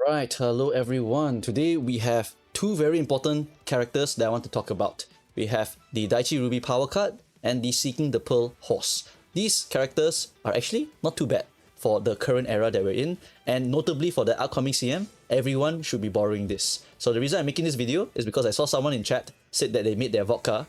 Alright, hello everyone. Today we have two very important characters that I want to talk about. We have the Daiichi Ruby Power card and the Seeking the Pearl horse. These characters are actually not too bad for the current era that we're in, and notably for the upcoming CM, everyone should be borrowing this. So the reason I'm making this video is because I saw someone in chat said that they made their vodka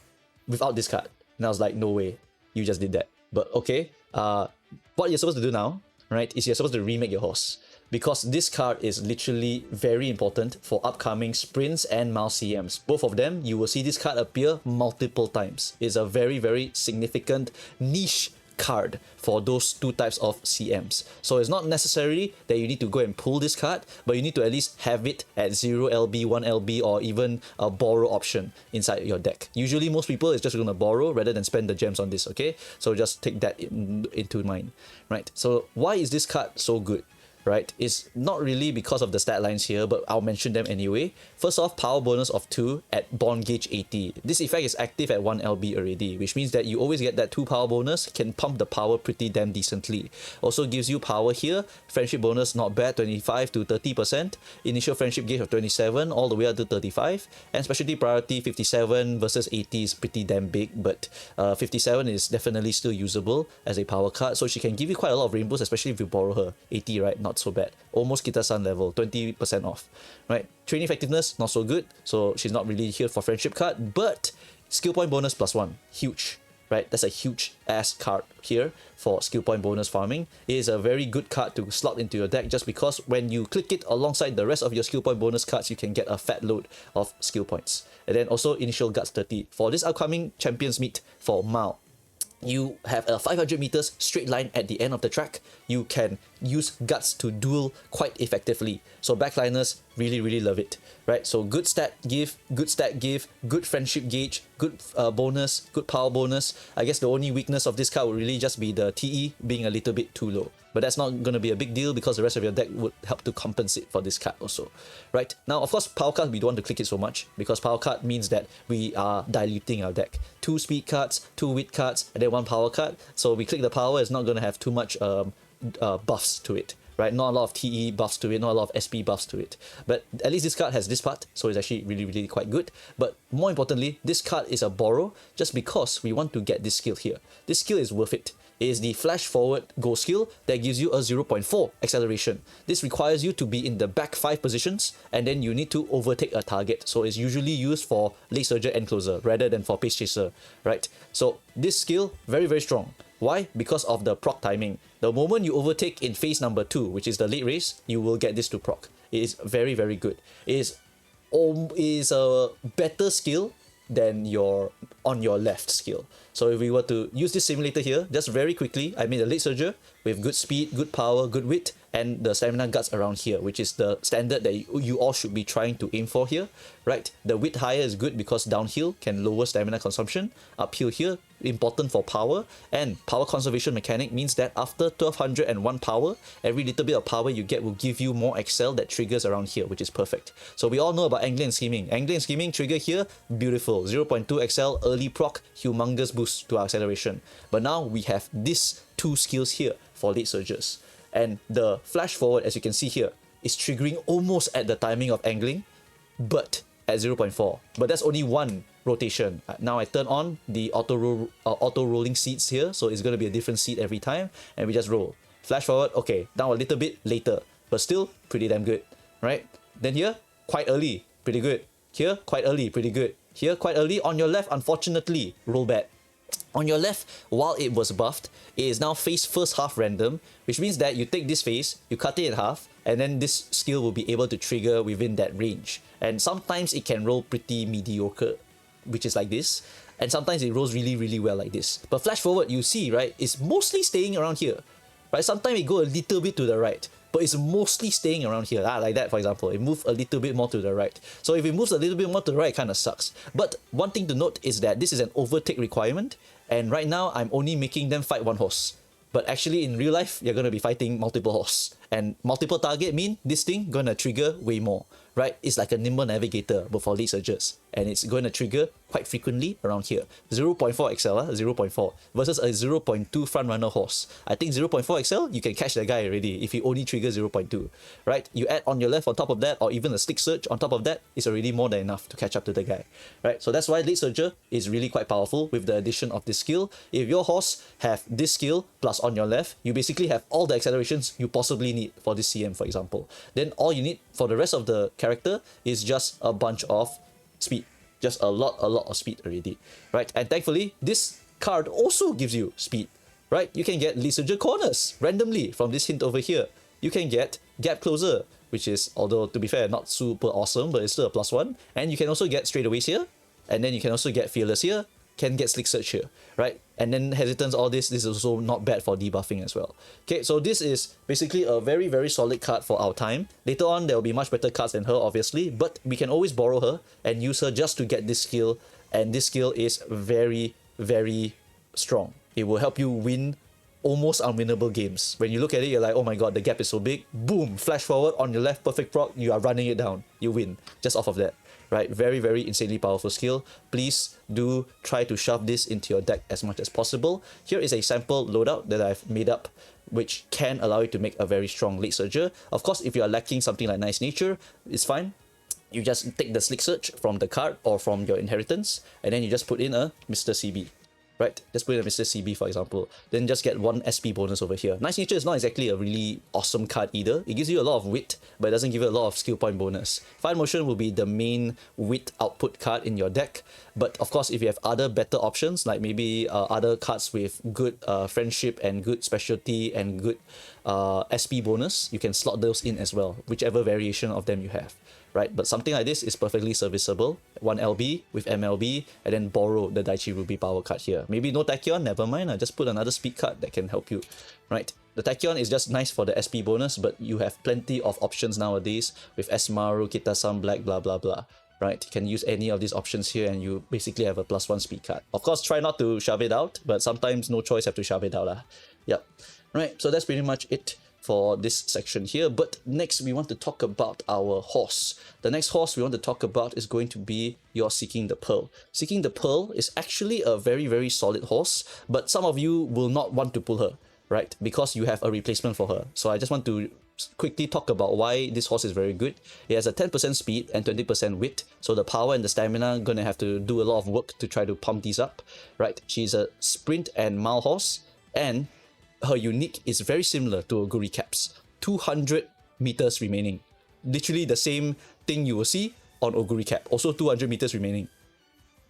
without this card. And I was like, no way, you just did that. But okay, what you're supposed to do now, right, is you're supposed to remake your horse. Because this card is literally very important for upcoming sprints and mile CMs. Both of them, you will see this card appear multiple times. It's a very significant niche card for those two types of CMs. So it's not necessarily that you need to go and pull this card, but you need to at least have it at 0 LB, 1 LB, or even a borrow option inside your deck. Usually most people is just going to borrow rather than spend the gems on this, okay? So just take that into mind, right? So why is this card so good? Right, it's not really because of the stat lines here, but I'll mention them anyway. First off, power bonus of 2 at bond gauge 80. This effect is active at 1 LB already, which means that you always get that 2 power bonus, can pump the power pretty damn decently. Also gives you power here, friendship bonus not bad, 25 to 30%, initial friendship gauge of 27 all the way up to 35, and specialty priority 57 versus 80 is pretty damn big, but 57 is definitely still usable as a power card, so she can give you quite a lot of rainbows, especially if you borrow her. 80, right? Not so bad. Almost Kita-san level, 20% off, right? Training effectiveness, not so good, so she's not really here for friendship card, but skill point bonus +1, huge, right? That's a huge ass card here for skill point bonus farming. It is a very good card to slot into your deck just because when you click it alongside the rest of your skill point bonus cards, you can get a fat load of skill points. And then also initial guts 30. For this upcoming champions meet for Mao, you have a 500 meters straight line at the end of the track. You can use guts to duel quite effectively. So backliners really love it, right? So good stat give, good friendship gauge, good bonus, good power bonus. I guess the only weakness of this card would really just be the TE being a little bit too low. But that's not going to be a big deal because the rest of your deck would help to compensate for this card also, right? Now, of course, power card, we don't want to click it so much because power card means that we are diluting our deck. 2 speed cards, 2 wit cards, and then 1 power card. So we click the power, it's not going to have too much buffs to it, right? Not a lot of TE buffs to it, not a lot of SP buffs to it. But at least this card has this part, so it's actually really quite good. But more importantly, this card is a borrow just because we want to get this skill here. This skill is worth it. It is the flash forward go skill that gives you a 0.4 acceleration. This requires you to be in the back 5 positions and then you need to overtake a target. So it's usually used for late surger and closer rather than for pace chaser, right? So this skill, very strong. Why? Because of the proc timing. The moment you overtake in phase number 2, which is the late race, you will get this to proc. It is very good. It is a better skill than your on your left skill. So if we were to use this simulator here, just very quickly, I made a late surger with good speed, good power, good wit, and the stamina guts around here, which is the standard that you all should be trying to aim for here, right? The wit higher is good because downhill can lower stamina consumption. Uphill here, important for power, and power conservation mechanic means that after 1201 power, every little bit of power you get will give you more excel that triggers around here, which is perfect. So we all know about angling and scheming. Angling and scheming trigger here, beautiful. 0.2 excel, early proc, humongous boost to our acceleration. But now we have these 2 skills here for late surgers. And the flash forward, as you can see here, is triggering almost at the timing of angling, but at 0.4. But that's only 1 rotation. Now I turn on the auto rolling seats here, so it's going to be a different seat every time, and we just roll. Flash forward, okay, now a little bit later, but still pretty damn good, right? Then here, quite early, pretty good. Here, quite early, pretty good. Here, quite early. On your left, unfortunately, roll bad. On your left, while it was buffed, it is now phase first half random, which means that you take this phase, you cut it in half, and then this skill will be able to trigger within that range. And sometimes it can roll pretty mediocre, which is like this, and sometimes it rolls really well like this. But flash forward, you see, right, it's mostly staying around here, right? Sometimes it go a little bit to the right, but it's mostly staying around here. Like that, for example, it moved a little bit more to the right. So if it moves a little bit more to the right, it kind of sucks. But one thing to note is that this is an overtake requirement, and right now I'm only making them fight 1 horse. But actually in real life, you're going to be fighting multiple horse. And multiple target mean this thing gonna trigger way more, right? It's like a nimble navigator, but for lead surges. And it's going to trigger quite frequently around here. 0.4 XL, 0.4 versus a 0.2 front runner horse. I think 0.4 XL, you can catch that guy already if you only trigger 0.2, right? You add on your left on top of that, or even a stick surge on top of that, is already more than enough to catch up to the guy, right? So that's why lead surger is really quite powerful with the addition of this skill. If your horse have this skill plus on your left, you basically have all the accelerations you possibly need for this CM, for example. Then all you need for the rest of the character is just a bunch of speed, just a lot of speed already, right? And thankfully this card also gives you speed, right? You can get lead surger corners randomly from this hint over here. You can get gap closer, which is, although to be fair, not super awesome, but it's still a +1. And you can also get straightaways here, and then you can also get fearless here, can get slick search here, right? And then hesitance, all this is also not bad for debuffing as well. Okay, so this is basically a very, very solid card for our time. Later on, there will be much better cards than her, obviously, but we can always borrow her and use her just to get this skill, and this skill is very, very strong. It will help you win almost unwinnable games. When you look at it, you're like, oh my god, the gap is so big. Boom, flash forward on your left, perfect proc, you are running it down. You win just off of that. Right, very, very insanely powerful skill. Please do try to shove this into your deck as much as possible. Here is a sample loadout that I've made up, which can allow you to make a very strong lead surger. Of course, if you are lacking something like Nice Nature, it's fine. You just take the slick search from the card or from your inheritance, and then you just put in a Mr. CB. Right, just put in a Mr. CB, for example. Then just get 1 SP bonus over here. Nice Nature is not exactly a really awesome card either. It gives you a lot of wit, but it doesn't give you a lot of skill point bonus. Fine Motion will be the main wit output card in your deck. But of course, if you have other better options, like maybe other cards with good friendship and good specialty and good SP bonus, you can slot those in as well, whichever variation of them you have. Right, but something like this is perfectly serviceable. 1 LB with MLB, and then borrow the Daiichi Ruby power card here. Maybe no Tachyon, never mind. I just put another speed card that can help you. Right, the Tachyon is just nice for the SP bonus, but you have plenty of options nowadays with Esmaru, Kitasan Black, blah blah blah. Right, you can use any of these options here, and you basically have a +1 speed card. Of course, try not to shove it out, but sometimes no choice, have to shove it out lah. Yep. Right, so that's pretty much it for this section here. But next we want to talk about our horse. The next horse we want to talk about is going to be your Seeking the Pearl. Seeking the Pearl is actually a very, very solid horse, but some of you will not want to pull her, right? Because you have a replacement for her. So I just want to quickly talk about why this horse is very good. It has a 10% speed and 20% wit, so the power and the stamina are gonna have to do a lot of work to try to pump these up, right? She's a sprint and mile horse, and her unique is very similar to Oguri Caps. 200 meters remaining. Literally the same thing you will see on Oguri Cap. Also 200 meters remaining.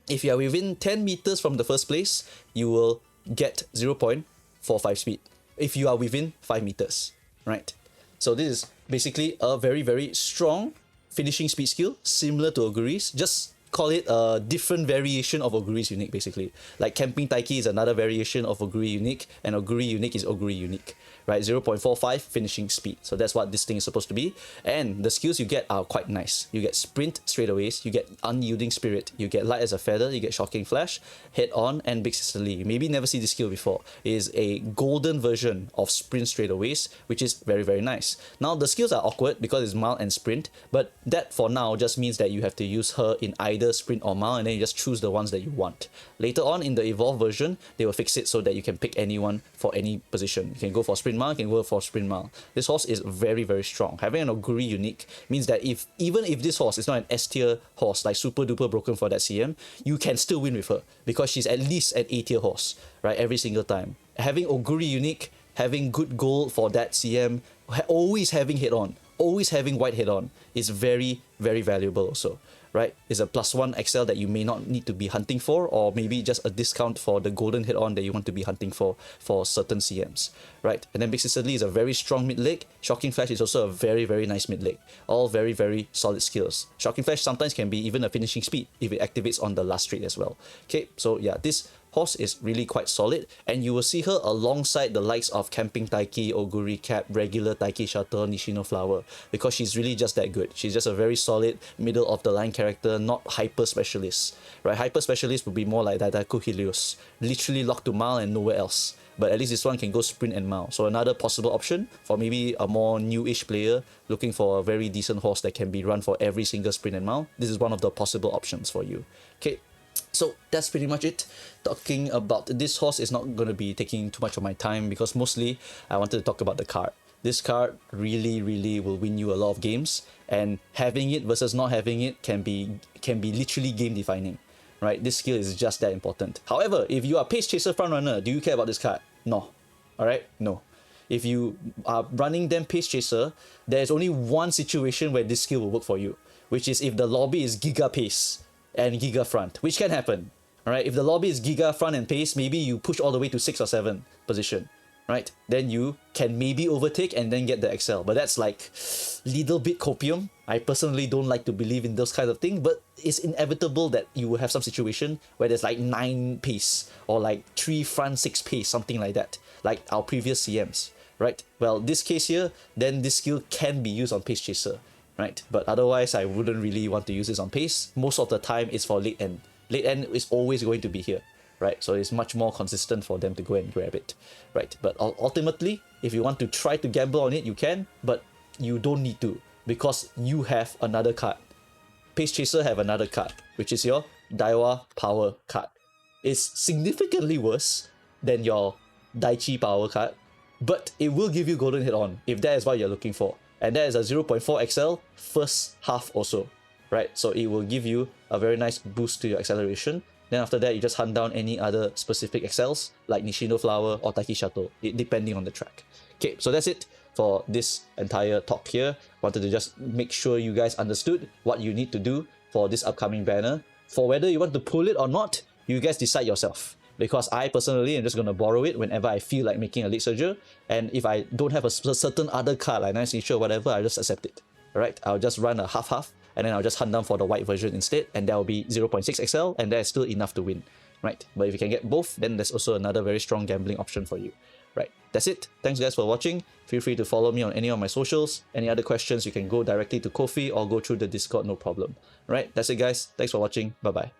If you are within 10 meters from the first place, you will get 0.45 speed. If you are within 5 meters, right? So this is basically a very, very strong finishing speed skill, similar to Oguri's. Just call it a different variation of Oguri's unique, basically. Like Camping Taiki is another variation of Oguri unique, and Oguri unique is Oguri unique, right? 0.45 finishing speed. So that's what this thing is supposed to be. And the skills you get are quite nice. You get sprint straightaways, you get unyielding spirit, you get light as a feather, you get shocking flash, head on, and big sister Lee. You maybe never see this skill before. It is a golden version of sprint straightaways, which is very, very nice. Now the skills are awkward because it's mile and sprint, but that for now just means that you have to use her in either sprint or mile, and then you just choose the ones that you want. Later on in the evolved version, they will fix it so that you can pick anyone for any position. You can go for sprint mile, you can go for sprint mile. This horse is very, very strong. Having an Oguri unique means that even if this horse is not an S tier horse, like super duper broken for that CM, you can still win with her because she's at least an A tier horse, right? Every single time. Having Oguri unique, having good goal for that CM, always having head on, always having white head on is very, very valuable also. Right, is a +1 XL that you may not need to be hunting for, or maybe just a discount for the golden head-on that you want to be hunting for certain CMs, right? And then Big Sister Lee is a very strong mid-leg. Shocking Flash is also a very, very nice mid-leg. All very, very solid skills. Shocking Flash sometimes can be even a finishing speed if it activates on the last straight as well. Okay, so yeah, this horse is really quite solid, and you will see her alongside the likes of Camping Taiki, Oguri Cap, regular Taiki Shuttle, Nishino Flower, because she's really just that good. She's just a very solid middle of the line character, not hyper specialist, right? Hyper specialist would be more like Daidaku Helios, literally locked to mile and nowhere else. but at least this one can go sprint and mile. So another possible option for maybe a more newish player looking for a very decent horse that can be run for every single sprint and mile. This is one of the possible options for you. Okay, so that's pretty much it. Talking about this horse is not going to be taking too much of my time because mostly I wanted to talk about the card. This card really will win you a lot of games, and having it versus not having it can be literally game defining, right? This skill is just that important. However, if you are Pace Chaser Frontrunner, do you care about this card? No. Alright? No. If you are running them Pace Chaser, there's only one situation where this skill will work for you, which is if the lobby is Giga Pace and Giga Front, which can happen. Alright? If the lobby is Giga Front and Pace, maybe you push all the way to 6 or 7 position. Right, then you can maybe overtake and then get the excel, but that's like little bit copium. I personally don't like to believe in those kinds of things, but it's inevitable that you will have some situation where there's like 9 pace or like 3 front 6 pace, something like that, like our previous CMs, right? Well, this case here, then this skill can be used on Pace Chaser, right? But otherwise, I wouldn't really want to use this on Pace. Most of the time, it's for late end. Late end is always going to be here. Right, so it's much more consistent for them to go and grab it, right? But ultimately, if you want to try to gamble on it, you can, but you don't need to because you have another card. Pace Chaser have another card, which is your Daiwa Power card. It's significantly worse than your Daiichi Power card, but it will give you Golden Hit On if that is what you're looking for. And that is a 0.4 XL first half also, right? So it will give you a very nice boost to your acceleration. Then after that, you just hunt down any other specific excels like Nishino Flower or Taiki Shuttle, depending on the track. Okay, so that's it for this entire talk here. Wanted to just make sure you guys understood what you need to do for this upcoming banner. For whether you want to pull it or not, you guys decide yourself. Because I personally am just going to borrow it whenever I feel like making a late surger. And if I don't have a certain other card like Nice Nature or whatever, I'll just accept it. Alright, I'll just run a half-half. And then I'll just hunt down for the white version instead, and that will be 0.6 XL, and that is still enough to win, right? But if you can get both, then there's also another very strong gambling option for you, right? That's it. Thanks guys for watching. Feel free to follow me on any of my socials. Any other questions, you can go directly to Ko-fi or go through the Discord, no problem. Right? That's it guys. Thanks for watching. Bye-bye.